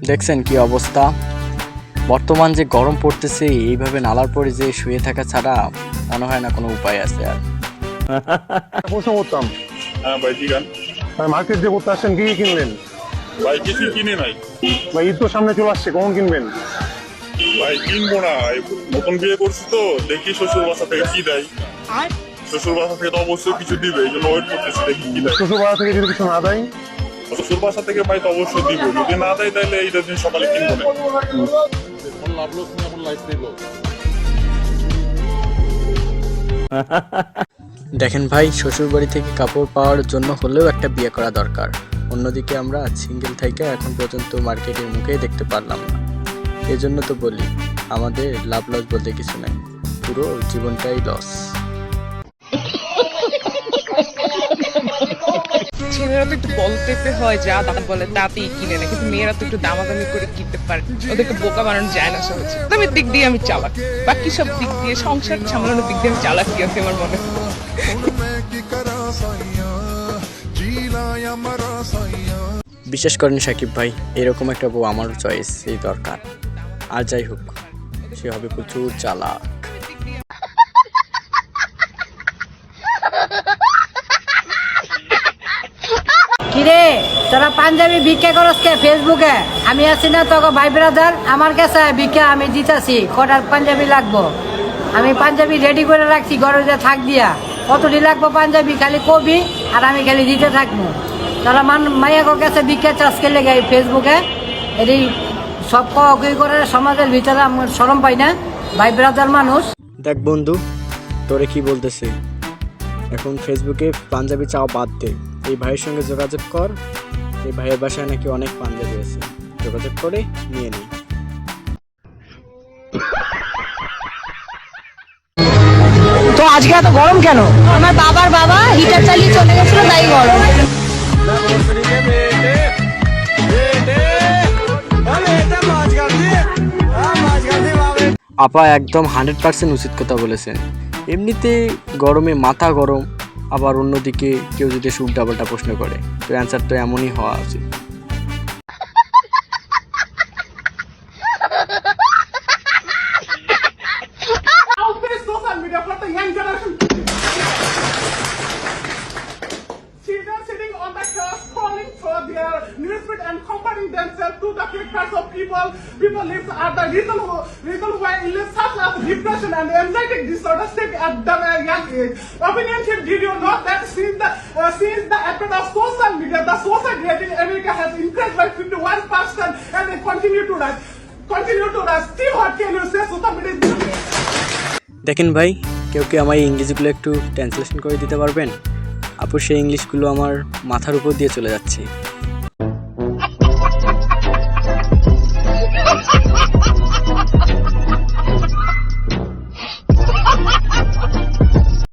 দেখছেন কি অবস্থা, বর্তমান যে গরম পড়তেছে, এইভাবে নালার পরে যে শুয়ে থাকা ছাড়া মনে হয় না কোনো উপায় আছে আর। প্রশ্ন করতাম, হ্যাঁ ভাই ঠিক আছে। মার্কেট যে করতে আসছেন কি কি কিনলেন? ভাই কিছু কিনে নাই ভাই ঈদ তো সামনে চলে আসছে, কখন কিনবেন? ভাই, কিনবো না। নতুন বিয়ে করছি তো, দেখি শ্বশুর বাসা থেকে কি দেয়। শ্বশুর বাসা থেকে তো অবশ্যই কিছু দিবে, এই জন্য ওয়েট করতেছি দেখি কি দেয়। শ্বশুর বাড়া থেকে যদি কিছু না দেয়? শ্বশুর বাসা থেকে ভাই তো অবশ্যই দিব, যদি না দেয় তাহলে এইটা দিন সকালে কিনবো না। দেখেন ভাই, শ্বশুর বাড়ি থেকে কাপড় পাওয়ার জন্য হলেও একটা বিয়ে করা দরকার। অন্যদিকে আমরা সিঙ্গেল থেকে এখন পর্যন্ত মার্কেটের মুখেই দেখতে পারলাম না। এই জন্য তো বলি, আমাদের লাভ লস বলতে কিছু নাই, পুরো জীবনটাই লস। ছেলেরা তো একটু বলতে হয়, যা দাম বলে তাতেই কিনে নেয়, কিন্তু মেয়েরা তো একটু দামাদামি করে কিনতে পারে, ওদেরকে বোকা বানানো যায় না সহজে। দামের দিক দিয়ে আমি চালাক, বাকি সব দিক দিয়ে সংসার সামলানোর দিক দিয়ে আমি চালাক কি আছে আমার মনে। বিশ্বাস করেন সাকিব ভাই, এরকম একটা বউ আমার চয়েস এই দরকার। আর যাই হোক, সে হবে প্রচুর চালাক। কিরে তোরা পাঞ্জাবি ভিক্ষা করস কে ফেসবুকে? আমি আছি না তোকে ভাই ব্রাদার, আমার কাছে ভিক্ষা আমি দিতেছি। কটার পাঞ্জাবি লাগবো? আমি পাঞ্জাবি রেডি করে রাখছি ঘরে যে থাক দিয়া। কতটি লাগবো পাঞ্জাবি খালি কবি, আর আমি খালি দিতে থাকবো। তোরা মাইয়াকে কাছে ভিক্ষা চাষ করলে গে ফেসবুকে, এটি সব কি করে সমাজের ভিতরে আমার শরম পাই না? ভাই ব্রাদার মানুষ। দেখ বন্ধু, তোরে কি বলতেছে, এখন ফেসবুকে পাঞ্জাবি চাও বাদ দে, এই ভাইয়ের সঙ্গে যোগাযোগ কর। এই ভাইয়ের বাসায় নাকি অনেক পাঞ্জাবি আছে, যোগাযোগ করে নিয়ে নি। তো আজকে এত গরম কেন? আমার বাবার বাবা হিটার চালিয়ে চলে গেছিল, তাই গরম। আপা একদম 100% উচিত কথা বলেছেন। এমনিতে গরমে মাথা গরম, আবার অন্যদিকে কেউ যদি সুখ ডাবলটা প্রশ্ন করে, তো অ্যান্সার তো এমনই হওয়া উচিত। Social media for the young generation. Children sitting on the couch scrolling for their newsfeed and comparing themselves to the pictures of people lives are the reason why illness such as depression and anxiety disorders take at the young age. Opinionship, did you know that since the advent of social media, the suicide rate in America has increased by 51% and they continue to rise. Still, what can you say? Social media is দেখেন ভাই, কেউ কি আমার এই ইংরেজিগুলো একটু translation করে দিতে পারবেন? আপু সেই ইংলিশগুলো আমার মাথার উপর দিয়ে চলে যাচ্ছে।